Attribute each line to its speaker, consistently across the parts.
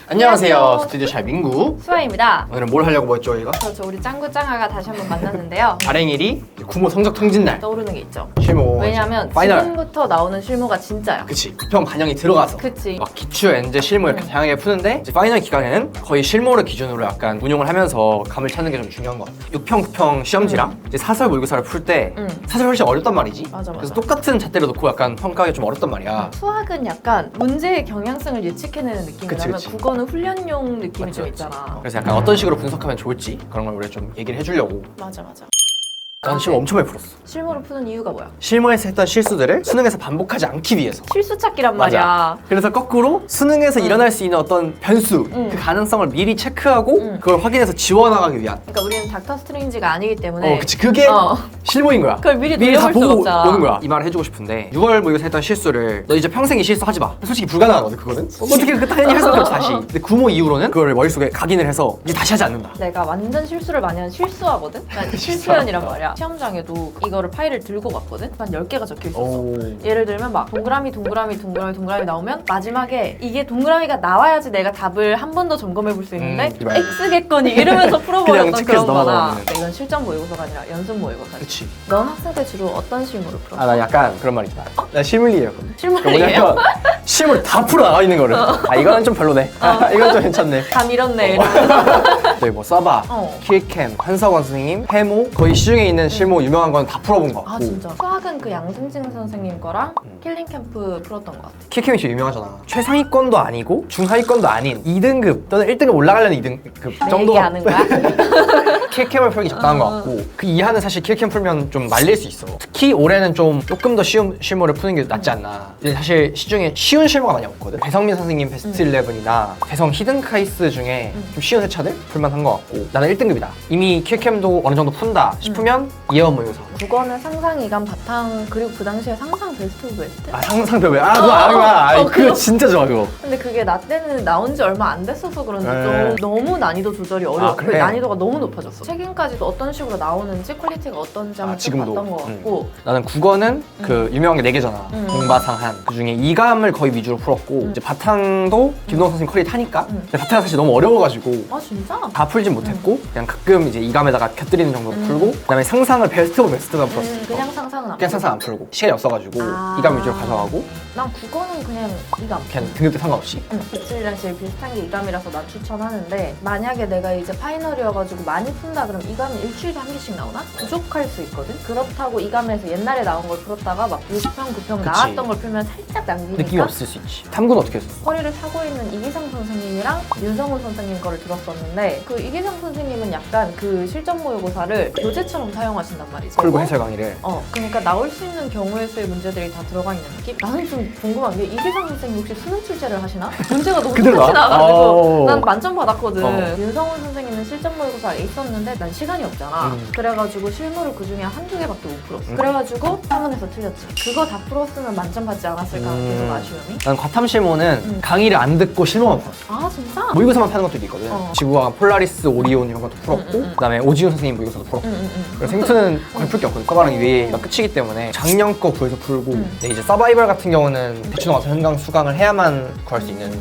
Speaker 1: 안녕하세요. 스튜디오 잘 민구.
Speaker 2: 수아입니다.
Speaker 1: 오늘은 뭘 하려고 뭐 했죠, 저희가?
Speaker 2: 그렇죠. 우리 짱구짱아가 다시 한번 만났는데요.
Speaker 1: 발행일이 구모 성적 통진날.
Speaker 2: 떠오르는 게 있죠.
Speaker 1: 실무.
Speaker 2: 왜냐면
Speaker 1: 파이널.
Speaker 2: 지금부터 나오는 실무가 진짜야.
Speaker 1: 그치. 부평 반영이 들어가서.
Speaker 2: 그치.
Speaker 1: 막 기출, 엔제, 실무 이렇게 다양하게 푸는데 이제 파이널 기간에는 거의 실무를 기준으로 약간 운용을 하면서 감을 찾는 게 좀 중요한 것 같아. 6평, 9평 시험지랑 이제 사설 모의고사를 풀 때 사실 훨씬 어렵단 말이지.
Speaker 2: 맞아.
Speaker 1: 그래서 똑같은 잣대를 놓고 약간 평가하기 좀 어렵단 말이야.
Speaker 2: 수학은 약간 문제의 경향성을 예측해내는 느낌이라면
Speaker 1: 그치.
Speaker 2: 국어는 훈련용 느낌이 좀
Speaker 1: 맞지.
Speaker 2: 있잖아.
Speaker 1: 그래서 약간 어떤 식으로 분석하면 좋을지 그런 걸 우리가 좀 얘기를 해주려고.
Speaker 2: 맞아.
Speaker 1: 난 실무 엄청 많이 풀었어.
Speaker 2: 실무를 푸는 이유가 뭐야?
Speaker 1: 실무에서 했던 실수들을 수능에서 반복하지 않기 위해서.
Speaker 2: 실수 찾기란
Speaker 1: 맞아.
Speaker 2: 말이야.
Speaker 1: 그래서 거꾸로 수능에서 일어날 수 있는 어떤 변수, 그 가능성을 미리 체크하고 그걸 확인해서 지워나가기 위한.
Speaker 2: 그러니까 우리는 닥터 스트레인지가 아니기 때문에
Speaker 1: 그치. 그게 실무인 거야.
Speaker 2: 그걸 미리
Speaker 1: 다
Speaker 2: 돌려볼 수가
Speaker 1: 보고
Speaker 2: 없잖아.
Speaker 1: 오는 거야. 이 말을 해주고 싶은데 6월 모의고사 했던 실수를 너 이제 평생 이 실수하지 마. 솔직히 불가능하거든 그거는. 어떻게 그 당연히 할 수가 없지 다시. 근데 구모 이후로는 그걸 머릿속에 각인을 해서 이제 다시 하지 않는다.
Speaker 2: 내가 완전 실수를 많이 하는 실수하거든? 난 실수연이란 말이야. 시험장에도 이거를 파일을 들고 갔거든? 한 10개가 적혀 있었어. 예를 들면 막 동그라미 나오면 마지막에 이게 동그라미가 나와야지 내가 답을 한 번 더 점검해 볼 수 있는데 X겠거니 이러면서 풀어버렸던
Speaker 1: 그냥
Speaker 2: 그런
Speaker 1: 체크해서
Speaker 2: 거나.
Speaker 1: 넘어가는.
Speaker 2: 이건 실전 모의고사가 아니라 연습 모의고사지.
Speaker 1: 그치.
Speaker 2: 넌 학생 때 주로 어떤 실무를 풀었어?
Speaker 1: 나 약간 그런 말 있잖아. 나 실물리였거든.
Speaker 2: 실무이에요?
Speaker 1: 실물 다 풀어 나가 있는 거를. 이거는 좀 별로네. 이건 좀 괜찮네.
Speaker 2: 다 밀었네 이러면서.
Speaker 1: 저희 뭐 서바, 킬캠, 한석원 선생님, 해모 거의 시중에 있는 실무 유명한 건 다 풀어본 것 같고.
Speaker 2: 아 진짜? 수학은 그 양승진 선생님 거랑 킬링 캠프 풀었던 것 같아.
Speaker 1: 킬캠이 제일 유명하잖아. 최상위권도 아니고 중하위권도 아닌 2등급 또는 1등급 올라가려는 2등급 정도가
Speaker 2: 얘기하는 거야?
Speaker 1: 킬캠을 풀기 적당한 것 같고 그 이하는 사실 킬캠 풀면 좀 말릴 수 있어. 특히 올해는 조금 더 쉬운 실무를 푸는 게 낫지 않나. 근데 사실 시중에 쉬운 실무가 많이 없거든. 배성민 선생님 베스트 11이나 배성 히든카이스 중에 좀 쉬운 회차들 풀만한 것 같고 나는 1등급이다. 이미 킬캠도 어느 정도 푼다 싶으면 예언 모의고사.
Speaker 2: 국어는 상상, 이감, 바탕, 그리고 그 당시에 상상 베스트 오브 베스트?
Speaker 1: 상상표 왜? 그거 아는 거야. 그거
Speaker 2: 그거?
Speaker 1: 진짜 좋아 그거.
Speaker 2: 근데 그게 나 때는 나온 지 얼마 안 됐어서 그런지
Speaker 1: 네.
Speaker 2: 좀 너무 난이도 조절이 어려워.
Speaker 1: 그래?
Speaker 2: 난이도가 너무 높아졌어. 최근까지도 어떤 식으로 나오는지 퀄리티가 어떤지 한번 좀
Speaker 1: 지금도.
Speaker 2: 봤던 것 같고.
Speaker 1: 나는 국어는 그 유명한 게 4개잖아. 공바상한. 그 중에 이감을 거의 위주로 풀었고 이제 바탕도 김동호 선생님 퀄리티 하니까. 근데 바탕은 사실 너무 어려워가지고
Speaker 2: 아 진짜?
Speaker 1: 다 풀진 못했고 그냥 가끔 이제 이감에다가 곁들이는 정도로 풀고 그다음에 상상을 베스트 오브 베스트만 풀었어.
Speaker 2: 그냥 상상은 안
Speaker 1: 그냥 상상 안 풀고 시간이 없어가지고 이감 위주로 가져가고
Speaker 2: 난 국어는 그냥 이감.
Speaker 1: 그냥 등급 때 상관없이.
Speaker 2: 기출이랑 제일 비슷한 게 이감이라서 난 추천하는데 만약에 내가 이제 파이널이어가지고 많이 푼다 그럼 이감은 일주일에 한 개씩 나오나? 부족할 수 있거든? 그렇다고 이감에서 옛날에 나온 걸 풀었다가 막 6평, 9평
Speaker 1: 그치.
Speaker 2: 나왔던 걸 풀면 살짝 남기니까
Speaker 1: 느낌이 없을 수 있지. 탐구는 어떻게 했었어?
Speaker 2: 허리를 사고 있는 이기상 선생님이랑 윤성훈 선생님 거를 들었었는데 그 이기상 선생님은 약간 그 실전 모의고사를 교재처럼 사용하신단 말이지.
Speaker 1: 풀고 해설 강의를.
Speaker 2: 그러니까 나올 수 있는 경우의 수의 문제들이 다 들어가 있는 느낌? 나는 좀 궁금한 게 이기상 선생님 혹시 수능 출제를 하시나? 문제가 너무
Speaker 1: 그대로
Speaker 2: 똑같이
Speaker 1: 나와?
Speaker 2: 나와가지고 난 만점 받았거든.
Speaker 1: 어.
Speaker 2: 윤성훈 선생님은 실전 모의고사에 있었는데 난 시간이 없잖아. 그래가지고 실무를 그중에 한두 개밖에 못 풀었어. 그래가지고 한문에서 틀렸지. 그거 다 풀었으면 만점 받지 않았을까 계속 아쉬움이.
Speaker 1: 난 과탐 실무는 강의를 안 듣고 실무만 풀었어.
Speaker 2: 아 진짜?
Speaker 1: 모의고사만 파는 것도 있거든. 지구과학, 폴라리스, 오리온 이런 것도 풀었고 그다음에 오지훈 선생님 모의고사도 풀었고 그래서 생투는 거의 풀 게 없거든. 서바랑 이외가 끝이기 때문에 작년 거 구해서 풀고 근데 이제 서바이벌 같은 경우는 대충 와서 현강 수강을 해야만 구할 수 있는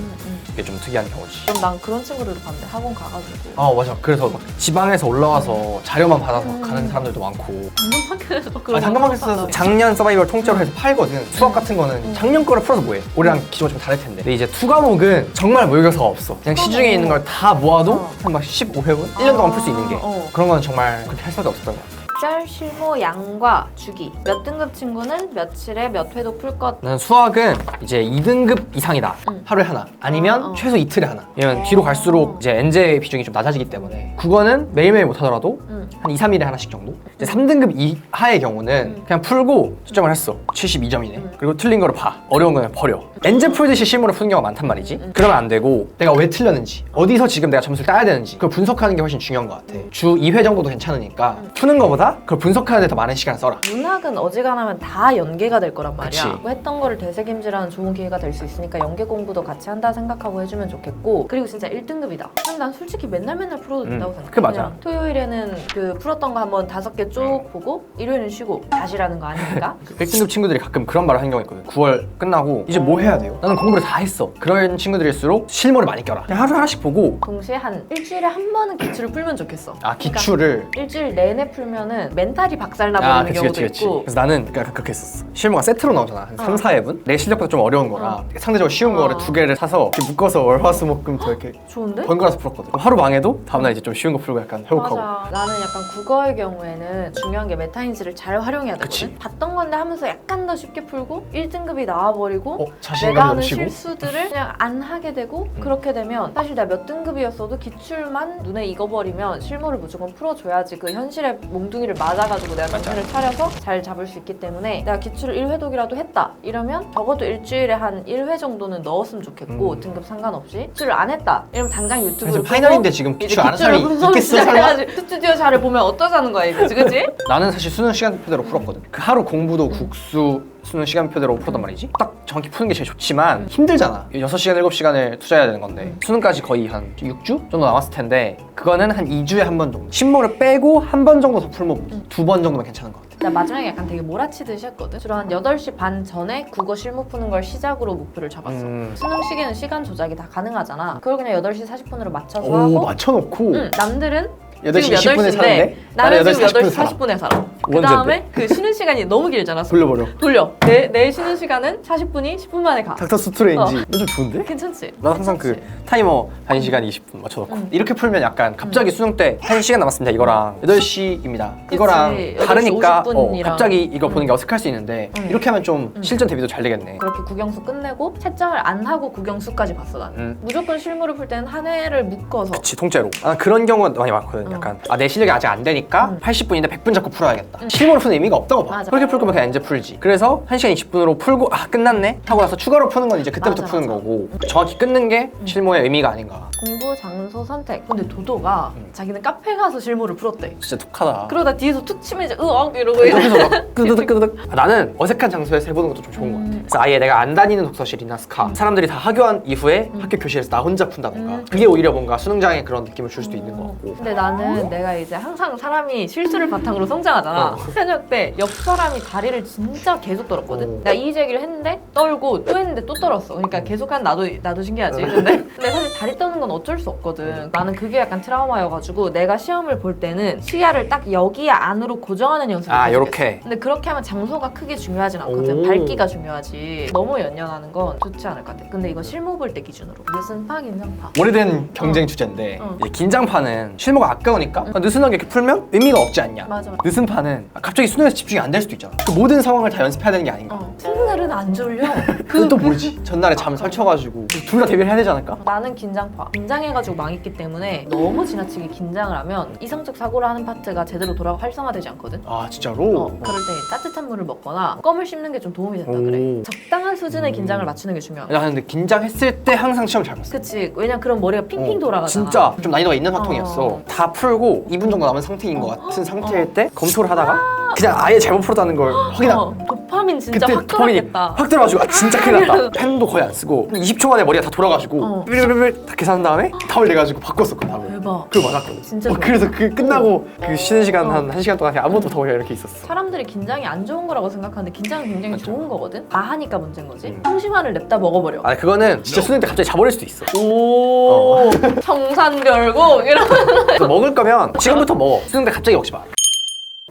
Speaker 1: 게 좀 특이한 경우지.
Speaker 2: 그럼 난 그런 친구들도 봤는데 학원 가가지고
Speaker 1: 맞아. 그래서 막 지방에서 올라와서 자료만 받아서 가는 사람들도 많고.
Speaker 2: 당근마켓에서 그런
Speaker 1: 당근마켓에서 작년 서바이벌 통째로 해서 팔거든. 수학 같은 거는 작년 거를 풀어서 뭐해? 올해랑 기조가 좀 다를 텐데. 근데 이제 투 과목은 정말 모의고사가 없어. 그냥 시중에 있는 걸 다 모아도 한 막 15회분? 1년 동안 풀 수 있는 게. 그런 거는 정말 그렇게 할 수밖에 없었던 것 같아.
Speaker 2: 짤, 실무, 양과 주기. 몇 등급 친구는 며칠에 몇 회도 풀 것.
Speaker 1: 나는 수학은 이제 2등급 이상이다. 하루에 하나. 아니면 최소 이틀에 하나. 왜냐면 뒤로 갈수록 이제 엔제 비중이 좀 낮아지기 때문에. 국어는 매일매일 못하더라도 한 2, 3일에 하나씩 정도? 이제 3등급 이하의 경우는 그냥 풀고 채점을 했어. 72점이네. 그리고 틀린 거를 봐. 어려운 거는 버려. 엔제 풀듯이 실무를 푸는 경우가 많단 말이지. 그러면 안 되고 내가 왜 틀렸는지, 어디서 지금 내가 점수를 따야 되는지 그걸 분석하는 게 훨씬 중요한 것 같아. 주 2회 정도도 괜찮으니까 푸는 거보다 해라. 그걸 분석하는 데 더 많은 시간을 써라.
Speaker 2: 문학은 어지간하면 다 연계가 될 거란 말이야.
Speaker 1: 그치.
Speaker 2: 뭐 했던 거를 되새김질하는 좋은 기회가 될 수 있으니까 연계 공부도 같이 한다 생각하고 해주면 좋겠고, 그리고 진짜 1등급이다. 그럼 난 솔직히 맨날 풀어도 된다고 생각해.
Speaker 1: 그게 맞아.
Speaker 2: 그냥 토요일에는 그 풀었던 거 한번 5개 쭉 보고 일요일은 쉬고 다시라는 거 아닙니까?
Speaker 1: 1등급 친구들이 가끔 그런 말을 하는 경우가 있거든. 9월 끝나고 이제 뭐 해야 돼요? 나는 공부를 다 했어. 그런 친구들일수록 실무를 많이 껴라. 그냥 하루 하나씩 보고.
Speaker 2: 동시에 한 일주일에 한 번은 기출을 풀면 좋겠어.
Speaker 1: 아, 기출을.
Speaker 2: 일주일 내내 풀면은 멘탈이 박살나버리는 경우도 있고.
Speaker 1: 그래서 나는 약간 그렇게 했었어. 실무가 세트로 나오잖아. 한 3, 4회분? 내 실력보다 좀 어려운 거라 상대적으로 쉬운 거를 2개를 사서 이렇게 묶어서 월화수목금토 이렇게
Speaker 2: 좋은데?
Speaker 1: 번갈아서 풀었거든. 그럼 하루 망해도 다음날 이제 좀 쉬운 거 풀고 약간 회복하고.
Speaker 2: 맞아. 나는 약간 국어의 경우에는 중요한 게 메타인지를 잘 활용해야 되거든.
Speaker 1: 그치.
Speaker 2: 봤던 건데 하면서 약간 더 쉽게 풀고 1등급이 나와버리고
Speaker 1: 자신감이
Speaker 2: 내가 하는
Speaker 1: 넘치고.
Speaker 2: 실수들을 그냥 안 하게 되고 그렇게 되면 사실 내가 몇 등급이었어도 기출만 눈에 익어버리면 실무를 무조건 풀어줘야지 그 현실의 몽둥이를 맞아가지고 내가 정신을 차려서 잘 잡을 수 있기 때문에 내가 기출을 1회독이라도 했다 이러면 적어도 일주일에 한 1회 정도는 넣었으면 좋겠고 등급 상관없이 기출을 안 했다 이러면 당장 유튜브를 보고
Speaker 1: 파이널인데 지금 기출 안 하는 사람이 있겠어? 설마?
Speaker 2: 시작해야지. 스튜디오 잘을 보면 어떠자는 거야 이거 그치?
Speaker 1: 나는 사실 수능 시간표대로 풀었거든. 그 하루 공부도 국수 수능 시간표대로 풀었단 말이지. 딱 정확히 푸는 게 제일 좋지만 힘들잖아. 6시간, 7시간을 투자해야 되는 건데 수능까지 거의 한 6주 정도 남았을 텐데 그거는 한 2주에 한 번 정도. 신모를 빼고 한 번 정도 더 풀면 2번 정도면 괜찮은 것 같아.
Speaker 2: 나 마지막에 약간 되게 몰아치듯이 했거든. 주로 한 8시 반 전에 국어 실무 푸는 걸 시작으로 목표를 잡았어. 수능 시기는 시간 조작이 다 가능하잖아. 그걸 그냥 8시 40분으로 맞춰서
Speaker 1: 오,
Speaker 2: 하고
Speaker 1: 맞춰놓고
Speaker 2: 남들은
Speaker 1: 8시
Speaker 2: 지금
Speaker 1: 20분에
Speaker 2: 8시인데
Speaker 1: 사는데
Speaker 2: 나는 지금 8시
Speaker 1: 40분
Speaker 2: 40분에 살아. 그
Speaker 1: 원제인데?
Speaker 2: 다음에 그 쉬는 시간이 너무 길잖아.
Speaker 1: 돌려.
Speaker 2: 내 쉬는 시간은 40분이 10분 만에 가.
Speaker 1: 닥터 스트레인지. 이거 좀 좋은데?
Speaker 2: 괜찮지?
Speaker 1: 난 항상 그 타이머 1시간 20분 맞춰놓고 이렇게 풀면 약간 갑자기 수능 때 1시간 남았습니다 이거랑 8시입니다 이거랑
Speaker 2: 8시
Speaker 1: 다르니까
Speaker 2: 50분이랑.
Speaker 1: 갑자기 이거 보는 게 어색할 수 있는데 이렇게 하면 좀 실전 대비도 잘 되겠네.
Speaker 2: 그렇게 국영수 끝내고 채점을 안 하고 국영수까지 봤어 나는. 무조건 실무를 풀 때는 한 해를 묶어서.
Speaker 1: 그치, 통째로. 아, 그런 경우가 많이 많거든. 약간 내 실력이 아직 안 되니까 80분인데 100분 잡고 풀어야겠다. 실무를 푸는 의미가 없다고 봐.
Speaker 2: 맞아.
Speaker 1: 그렇게 풀 거면 그냥 이제 풀지. 그래서 1시간 20분으로 풀고 끝났네 하고 나서 추가로 푸는 건 이제 그때부터
Speaker 2: 맞아,
Speaker 1: 푸는
Speaker 2: 맞아.
Speaker 1: 거고 정확히 끊는 게 실무의 의미가 아닌가.
Speaker 2: 공부 장소 선택. 근데 도도가 자기는 카페 가서 실무를 풀었대.
Speaker 1: 진짜 독하다.
Speaker 2: 그러다 뒤에서 툭 치면 이제 으악 이러고
Speaker 1: 옆에서 막 끄드득 나는 어색한 장소에서 해보는 것도 좀 좋은 것 같아. 그래서 아예 내가 안 다니는 독서실이나 스카 사람들이 다 하교한 이후에 학교 교실에서 나 혼자 푼다던가 그게 오히려 뭔가 수능장에 그런 느낌을 줄 수도 있는 것 같고.
Speaker 2: 근데 나는 내가 이제 항상 사람이 실수를 바탕으로 성장하잖아. 현역 때 옆 사람이 다리를 진짜 계속 떨었거든. 내가 이의 제기를 했는데 떨고 또 했는데 또 떨었어. 그러니까 계속한 나도 신기하지. 근데 사실 다리 떠는 건 어쩔 수 없거든. 나는 그게 약간 트라우마여가지고 내가 시험을 볼 때는 시야를 딱 여기 안으로 고정하는 연습을
Speaker 1: 아,
Speaker 2: 계속했어.
Speaker 1: 요렇게.
Speaker 2: 근데 그렇게 하면 장소가 크게 중요하진 않거든.
Speaker 1: 오.
Speaker 2: 밝기가 중요하지. 너무 연연하는 건 좋지 않을 것 같아. 근데 이거 실무 볼 때 기준으로. 느슨파, 긴장파.
Speaker 1: 오래된 경쟁 주제인데
Speaker 2: 어.
Speaker 1: 이제 긴장파는 실무가 아까우니까 느슨하게 이렇게 풀면 의미가 없지 않냐.
Speaker 2: 맞아.
Speaker 1: 느슨파는 갑자기 수능에서 집중이 안 될 수도 있잖아. 그 모든 상황을 다 연습해야 되는 게 아닌가.
Speaker 2: 첫날은 안 졸려.
Speaker 1: 그건 또 모르지. 전날에 잠 설쳐가지고 둘 다 대비를 해야 되지 않을까?
Speaker 2: 나는 긴장파. 긴장해가지고 망했기 때문에 너무 지나치게 긴장을 하면 이성적 사고를 하는 파트가 제대로 활성화되지 않거든.
Speaker 1: 아, 진짜로?
Speaker 2: 그럴 때 따뜻한 물을 먹거나 껌을 씹는 게 좀 도움이 된다
Speaker 1: 오.
Speaker 2: 그래. 적당한 수준의 긴장을 맞추는 게 중요해.
Speaker 1: 나 근데 긴장했을 때 항상 시험 잘 봤어.
Speaker 2: 그치. 왜냐면 그럼 머리가 핑핑 돌아가잖아.
Speaker 1: 진짜 좀 난이도가 있는 화통이었어. 다 풀고 2분 정도 남은 상태인 것 같은 상태일 때 검토를 하다가 그냥 아예 잘못 풀었다는 걸 확인하고
Speaker 2: 도파민 진짜
Speaker 1: 그때
Speaker 2: 확
Speaker 1: 도파민이
Speaker 2: 돌았겠다.
Speaker 1: 확 들어가지고 진짜 큰일 났다. 펜도 거의 안 쓰고 20초 만에 머리가 다 돌아가지고 삐르르르 다 계산한 다음에 답을 내가지고 바꿨어 그 답을.
Speaker 2: 대박.
Speaker 1: 그걸 맞았거든.
Speaker 2: 진짜 좋아.
Speaker 1: 그래서 그 끝나고 그 쉬는 시간 한 1시간 동안 그냥 아무것도 못하고 그냥 이렇게 있었어.
Speaker 2: 사람들이 긴장이 안 좋은 거라고 생각하는데 긴장은 굉장히
Speaker 1: 맞죠.
Speaker 2: 좋은 거거든. 다 하니까 문제인 거지. 통시만을 냅다 먹어버려.
Speaker 1: 아, 그거는 진짜 수능 때 갑자기 자버릴 수도 있어.
Speaker 2: 오 청산별곡 이런.
Speaker 1: 그래서 먹을 거면 지금부터 먹어. 수능 때 갑자기 먹지 마.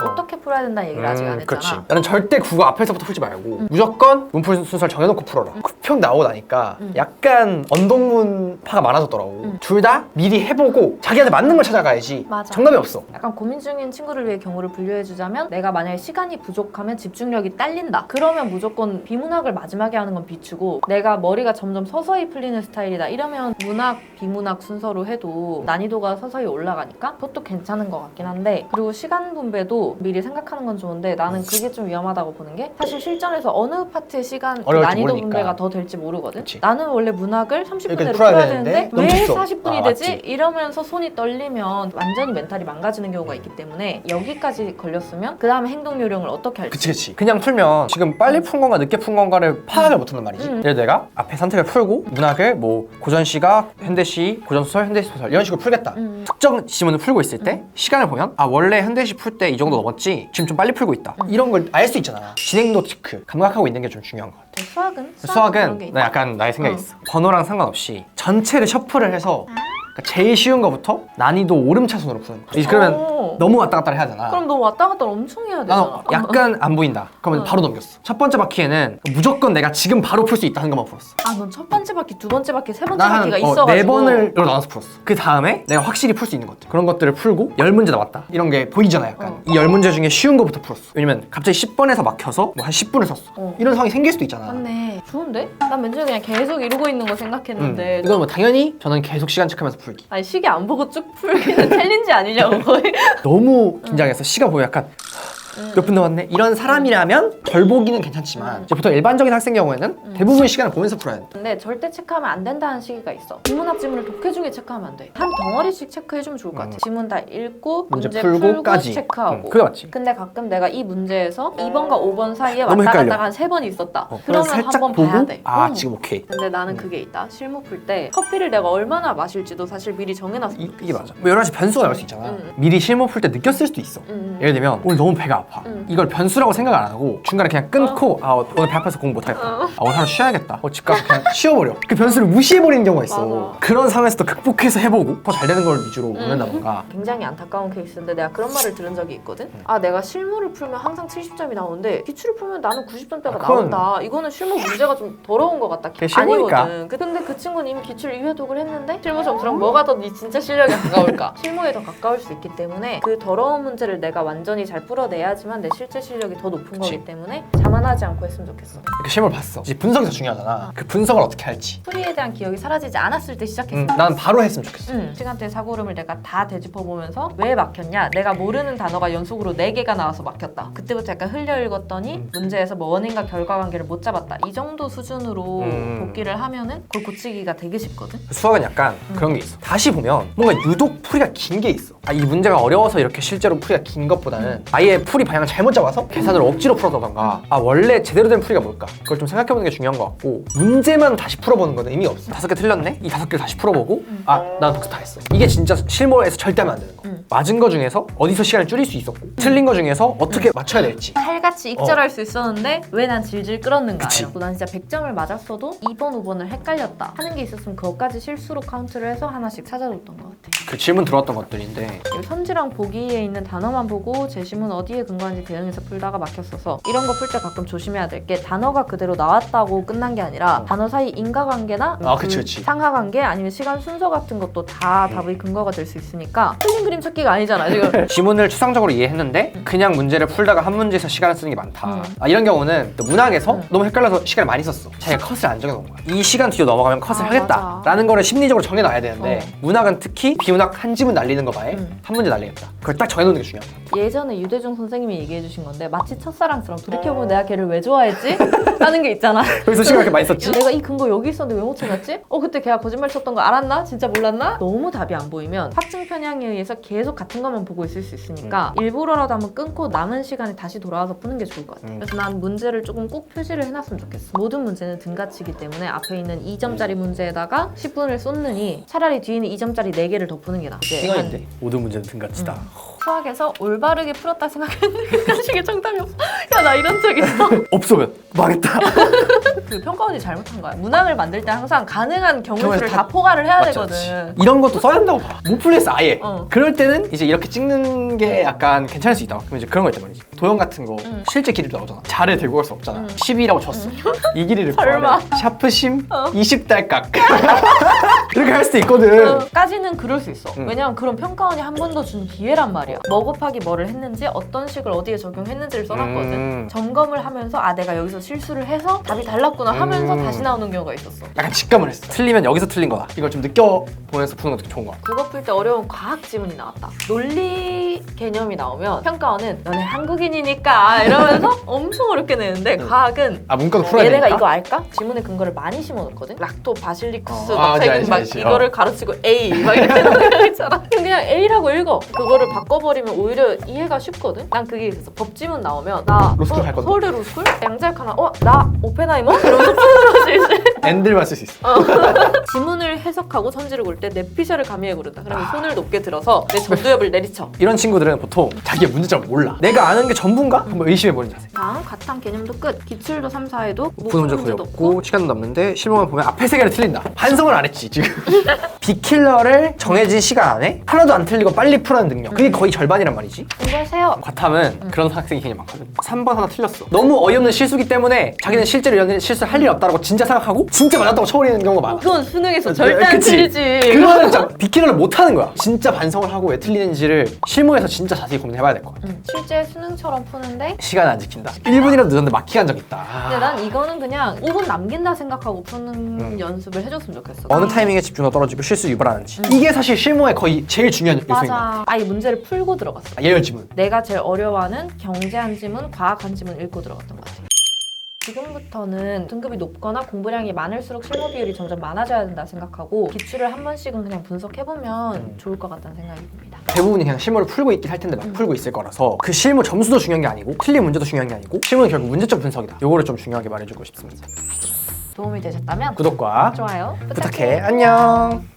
Speaker 2: 어떻게 풀어야 된다는 얘기를 아직 안 했잖아.
Speaker 1: 그렇지. 나는 절대 국어 앞에서부터 풀지 말고 무조건 문풀 순서를 정해놓고 풀어라. 쿠평 나오고 나니까 약간 언덕문파가 많아졌더라고. 둘 다 미리 해보고 자기한테 맞는 걸 찾아가야지.
Speaker 2: 맞아.
Speaker 1: 정답이 없어.
Speaker 2: 약간 고민 중인 친구를 위해 경우를 분류해주자면 내가 만약에 시간이 부족하면 집중력이 딸린다. 그러면 무조건 비문학을 마지막에 하는 건 비추고 내가 머리가 점점 서서히 풀리는 스타일이다. 이러면 문학, 비문학 순서로 해도 난이도가 서서히 올라가니까 그것도 괜찮은 것 같긴 한데 그리고 시간 분배도 미리 생각해 생각하는 건 좋은데 나는 그게 좀 위험하다고 보는 게 사실 실전에서 어느 파트의 시간 그
Speaker 1: 어려울지
Speaker 2: 난이도
Speaker 1: 모르니까.
Speaker 2: 분배가 더 될지 모르거든.
Speaker 1: 그치.
Speaker 2: 나는 원래 문학을 30분
Speaker 1: 이렇게
Speaker 2: 내로
Speaker 1: 풀어야
Speaker 2: 풀어야
Speaker 1: 되는데
Speaker 2: 되는데 왜
Speaker 1: 넘쳤어.
Speaker 2: 40분이
Speaker 1: 아,
Speaker 2: 되지?
Speaker 1: 맞지.
Speaker 2: 이러면서 손이 떨리면 완전히 멘탈이 망가지는 경우가 있기 때문에 여기까지 걸렸으면 그 다음에 행동 요령을 어떻게 할지.
Speaker 1: 그치. 그냥 풀면 지금 빨리 푼 건가 늦게 푼 건가를 파악을 못한단 말이지. 예를 들어 내가 앞에 선택을 풀고 문학을 뭐 고전시각, 현대시, 고전소설, 현대소설 이런 식으로 풀겠다. 특정 지문을 풀고 있을 때 시간을 보면 아 원래 현대시 풀 때 이 정도 넘었지 지금 좀 빨리 풀고 있다. 이런 걸 알 수 있잖아. 진행도 체크, 감각하고 있는 게 좀 중요한 것 같아.
Speaker 2: 수학은? 그런 게
Speaker 1: 수학은
Speaker 2: 있다?
Speaker 1: 나 약간 나의 생각이 있어. 번호랑 상관없이 전체를 셔플을 해서 그러니까 제일 쉬운 거부터 난이도 오름차순으로 푸는 거야. 그러면
Speaker 2: 오.
Speaker 1: 너무 왔다 갔다 해야 되잖아.
Speaker 2: 그럼 너 왔다 갔다 엄청 해야 되잖아.
Speaker 1: 나는 약간 안 보인다. 그러면 바로 넘겼어. 첫 번째 바퀴에는 무조건 내가 지금 바로 풀 수 있다는 것만 풀었어.
Speaker 2: 아, 넌 첫 번째 바퀴, 두 번째 바퀴, 세 번째
Speaker 1: 나
Speaker 2: 바퀴가
Speaker 1: 한
Speaker 2: 있어가지고
Speaker 1: 4번을 나눠서 풀었어. 그 다음에 내가 확실히 풀 수 있는 것들 그런 것들을 풀고 10문제 남았다 이런 게 보이잖아. 약간 이 10문제 중에 쉬운 거부터 풀었어. 왜냐면 갑자기 10번에서 막혀서 뭐 한 10분을 썼어. 이런 상황이 생길 수도 있잖아.
Speaker 2: 맞네. 좋은데? 난 맨 처음에 그냥 계속 이러고 있는 거 생각했는데
Speaker 1: 이건 뭐 당연히 저는 계속 시간 체크하면서 풀기.
Speaker 2: 아니 시계 안 보고 쭉 풀기는 챌린지 아니냐고 거의.
Speaker 1: 너무 긴장해서 시간 보면 약간 몇 분 남았네? 이런 사람이라면 덜 보기는 괜찮지만 이제 보통 일반적인 학생 경우에는 대부분의 시간을 보면서 풀어야 돼.
Speaker 2: 근데 절대 체크하면 안 된다는 시기가 있어. 국문학 지문을 독해 중에 체크하면 안 돼. 한 덩어리씩 체크해주면 좋을 것 같아. 지문 다 읽고
Speaker 1: 문제
Speaker 2: 문제
Speaker 1: 풀고까지.
Speaker 2: 풀고 체크하고.
Speaker 1: 그게 맞지.
Speaker 2: 근데 가끔 내가 이 문제에서 2번과 5번 사이에
Speaker 1: 너무
Speaker 2: 왔다
Speaker 1: 헷갈려.
Speaker 2: 갔다가 한 3번 있었다.
Speaker 1: 그래서
Speaker 2: 그러면
Speaker 1: 살짝
Speaker 2: 한번
Speaker 1: 보고
Speaker 2: 봐야 돼.
Speaker 1: 아 지금 오케이.
Speaker 2: 근데 나는 그게 있다. 실무 풀 때 커피를 내가 얼마나 마실지도 사실 미리 정해놨으면 좋겠어.
Speaker 1: 이게 맞아. 뭐 여러 가지 변수가 나올 수 있잖아. 미리 실무 풀 때 느꼈을 수도 있어. 예를 들면 오늘 너무 배가 아파. 이걸 변수라고 생각 안 하고 중간에 그냥 끊고 아 오늘 배 아파서 공부 못하겠다. 아 오늘 하루 쉬어야겠다. 집 가서 그냥 쉬어버려. 그 변수를 무시해버리는 경우가 있어.
Speaker 2: 맞아.
Speaker 1: 그런 상황에서 또 극복해서 해보고 더 잘 되는 걸 위주로 보낸다던가.
Speaker 2: 굉장히 안타까운 케이스인데 내가 그런 말을 들은 적이 있거든. 아 내가 실무를 풀면 항상 70점이 나오는데 기출을 풀면 나는 90점대가
Speaker 1: 그건-
Speaker 2: 나온다. 이거는 실무 문제가 좀 더러운 것 같다.
Speaker 1: 그게 실무니까.
Speaker 2: 아니거든. 근데 그 친구는 이미 기출 2회독을 했는데 실무 점수랑 뭐가 더 네 진짜 실력에 가까울까? 실무에 더 가까울 수 있기 때문에 그 더러운 문제를 내가 완전히 잘 풀어내야지만 내 실제 실력이 더 높은
Speaker 1: 그치.
Speaker 2: 거기 때문에 자만하지 않고 했으면 좋겠어.
Speaker 1: 이렇게 실무를 봤어. 이제 분석이 더 중요하잖아. 그 분석을 어떻게 할지.
Speaker 2: 풀이에 대한 기억이 사라지지 않았을 때 시작했으면
Speaker 1: 난 바로 했으면 좋겠어.
Speaker 2: 시간대 사고름을 내가 다 되짚어보면서 왜 막혔냐? 내가 모르는 단어가 연속으로 4개가 나와서 막혔다. 그때부터 약간 흘려 읽었더니 문제에서 뭐 원인과 결과 관계를 못 잡았다. 이 정도 수준으로 복기를 하면은 그걸 고치기가 되게 쉽거든?
Speaker 1: 수학은 약간 그런 게 있어. 다시 보면 뭔가 유독 풀이가 긴 게 있어. 아, 이 문제가 어려워서 이렇게 실제로 풀이가 긴 것보다는 아예 풀이 방향을 잘못 잡아서 계산을 억지로 풀어다던가 아 원래 제대로 된 풀이가 뭘까? 그걸 좀 생각해보는 게 중요한 것 같고 문제만 다시 풀어보는 거는 의미가 없어. 5개 틀렸네? 이 5개를 다시 풀어보고 아 난 독서 다 했어. 이게 진짜 실무에서 절대 하면 안 되는 거. 맞은 거 중에서 어디서 시간을 줄일 수 있었고 틀린 거 중에서 어떻게 맞춰야 될지.
Speaker 2: 칼같이 익절할 수 있었는데 왜 난 질질 끌었는가
Speaker 1: 그치.
Speaker 2: 이러고 난 진짜 100점을 맞았어도 2번, 5번을 헷갈렸다 하는 게 있었으면 그것까지 실수로 카운트를 해서 하나씩 찾아줬던 것 같아.
Speaker 1: 그 질문 들어왔던 것들인데
Speaker 2: 여기 선지랑 보기에 있는 단어만 보고 제시문 어디에 근거한지 대응해서 풀다가 막혔어서 이런 거 풀 때 가끔 조심해야 될 게 단어가 그대로 나왔다고 끝난 게 아니라 단어 사이 인과관계나
Speaker 1: 아, 그치.
Speaker 2: 상하관계 아니면 시간 순서 같은 것도 다 답의 근거가 될 수 있으니까 틀린 그림 찾기가 아니잖아 지금.
Speaker 1: 지문을 추상적으로 이해했는데 그냥 문제를 풀다가 한 문제에서 시간을 쓰는 게 많다. 아, 이런 경우는 또 문학에서 너무 헷갈려서 시간을 많이 썼어. 자기가 컷을 안 정해놓은 거야. 이 시간 뒤로 넘어가면 컷을
Speaker 2: 아,
Speaker 1: 하겠다라는 거를 심리적으로 정해놔야 되는데 문학은 특히 비문학 한 지문 날리는 거 봐에 한 문제 날리겠다. 그걸 딱 정해놓는 게 중요한 거야.
Speaker 2: 예전에 유대중 선생님이 얘기해 주신 건데 마치 첫사랑처럼 돌이켜보면 내가 걔를 왜 좋아했지? 라는 게 있잖아.
Speaker 1: 그래서 시간 이렇게 많이 썼지?
Speaker 2: 내가 이 근거 여기 있었는데 왜 못 찾았지? 그때 걔가 거짓말 쳤던 거 알았나? 진짜 몰랐나? 너무 답이 안 보이면 확증 편향에 의해서 계속 같은 것만 보고 있을 수 있으니까 일부러라도 한번 끊고 남은 시간에 다시 돌아와서 푸는 게 좋을 것 같아. 그래서 난 문제를 조금 꼭 표시를 해놨으면 좋겠어. 모든 문제는 등가치기 때문에 앞에 있는 2점짜리 문제에다가 10분을 쏟느니 차라리 뒤에 있는 2점짜리 4개를 더 푸는 게 나아.
Speaker 1: 시간인데 모든 문제는 등같이다.
Speaker 2: 수학에서 올바르게 풀었다 생각했는데 끝까지 정답이 없어. 야, 나 이런 적 있어.
Speaker 1: 없으면 망했다.
Speaker 2: 그 평가원이 잘못한 거야. 문항을 만들 때 항상 가능한 경우수를
Speaker 1: 경우를
Speaker 2: 다 포괄을 해야
Speaker 1: 맞지,
Speaker 2: 되거든.
Speaker 1: 맞지. 이런 것도 써야 한다고 봐. 못 풀렸어 아예.
Speaker 2: 어.
Speaker 1: 그럴 때는 이제 이렇게 찍는 게 약간 괜찮을 수 있다. 그럼 이제 그런 거 있단 말이지. 도형 같은 거 실제 길이도 나오잖아. 자를 들고 갈 수 없잖아. 12라고 쳤어. 이 길이를
Speaker 2: 설마.
Speaker 1: 구하래. 샤프심 20달각. 이렇게 할 수도 있거든.
Speaker 2: 까지는 그럴 수 있어. 왜냐면 그런 평가원이 한 번 더 준 기회란 말이야. 말이야. 뭐 곱하기 뭐를 했는지 어떤 식을 어디에 적용했는지를 써놨거든. 점검을 하면서 아 내가 여기서 실수를 해서 답이 달랐구나 하면서 다시 나오는 경우가 있었어.
Speaker 1: 약간 직감을 했어. 틀리면 여기서 틀린 거다. 이걸 좀 느껴보면서 푸는 것도 좋은 거 같아.
Speaker 2: 국어 풀 때 어려운 과학 지문이 나왔다. 논리 개념이 나오면 평가원은 너네 한국인이니까 이러면서 엄청 어렵게 내는데 과학은
Speaker 1: 아 문과도 풀어야
Speaker 2: 얘네가
Speaker 1: 되니까?
Speaker 2: 이거 알까? 지문에 근거를 많이 심어놓거든? 락토, 바실리쿠스
Speaker 1: 아,
Speaker 2: 막
Speaker 1: 알지,
Speaker 2: 책임
Speaker 1: 알지,
Speaker 2: 막
Speaker 1: 알지.
Speaker 2: 이거를 가르치고 A 막 이렇게 해놓은 거 있잖아. 그냥 A라고 읽어. 그거를 바꿔버리면 오히려 이해가 쉽거든? 난 그게 있었어. 법지문 나오면 나
Speaker 1: 로스쿨 갈 건데.
Speaker 2: 서울대 로스쿨? 양자역하나? 나 오펜하이머? 이러면서 푸는 실수.
Speaker 1: 엔들만 쓸 수 있어.
Speaker 2: 지문을 해석하고 선지를 볼 때 내 피셜을 가미해 고른다. 그러면 손을 높게 들어서 내 전두엽을 내리쳐.
Speaker 1: 이런 친구들은 보통 자기의 문제점을 몰라. 내가 아는 게 전부인가? 한번 의심해보는 자세.
Speaker 2: 다음 가탐 개념도 끝. 기출도 3, 4에도
Speaker 1: 부분 문제 거의 없고 시간도 남는데 실무만 보면 앞에 세 개를 틀린다. 반성을 안 했지 지금. 빅킬러를 정해진 시간 안에 하나도 안 틀리고 빨리 풀어내는 능력. 그게 거의 절반이란 말이지.
Speaker 2: 공부하세요.
Speaker 1: 과탐은 그런 학생이 굉장히 많거든. 3번 하나 틀렸어. 너무 어이없는 실수기 때문에 자기는 실제로 이런 실수를 할 일이 없다고 진짜 생각하고 진짜 맞았다고 쳐버리는 경우가 많아.
Speaker 2: 그건 수능에서 절대 안
Speaker 1: 그치?
Speaker 2: 틀리지.
Speaker 1: 그거는 진짜 빅킬러를 못하는 거야. 진짜 반성을 하고 왜 틀리는지를 실무에서 진짜 자세히 고민해봐야 될 것 같아.
Speaker 2: 실제 수능처럼 푸는데
Speaker 1: 시간 안 지킨다. 1분이라도 늦었는데 막히게 한 적 있다.
Speaker 2: 근데 난 이거는 그냥 5분 남긴다 생각하고 푸는 연습을 해줬으면 좋겠어.
Speaker 1: 어느 타이밍에 집중도 떨어지고 실수 유발하는지. 이게 사실 실무에 거의 제일 중요한 요소인 것 같아.
Speaker 2: 맞아. 아예 문제를 풀고 들어갔어.
Speaker 1: 예열 지문.
Speaker 2: 내가 제일 어려워하는 경제 한 지문, 과학 한 지문 읽고 들어갔던 것 같아. 지금부터는 등급이 높거나 공부량이 많을수록 실무 비율이 점점 많아져야 된다 생각하고 기출을 한 번씩은 그냥 분석해보면 좋을 것 같다는 생각이 듭니다.
Speaker 1: 대부분이 그냥 실무를 풀고 있긴 할 텐데 막 풀고 있을 거라서 그 실무 점수도 중요한 게 아니고 틀린 문제도 중요한 게 아니고 실무는 결국 문제점 분석이다. 요거를 좀 중요하게 말해주고 싶습니다.
Speaker 2: 도움이 되셨다면
Speaker 1: 구독과
Speaker 2: 좋아요
Speaker 1: 부탁해. 안녕.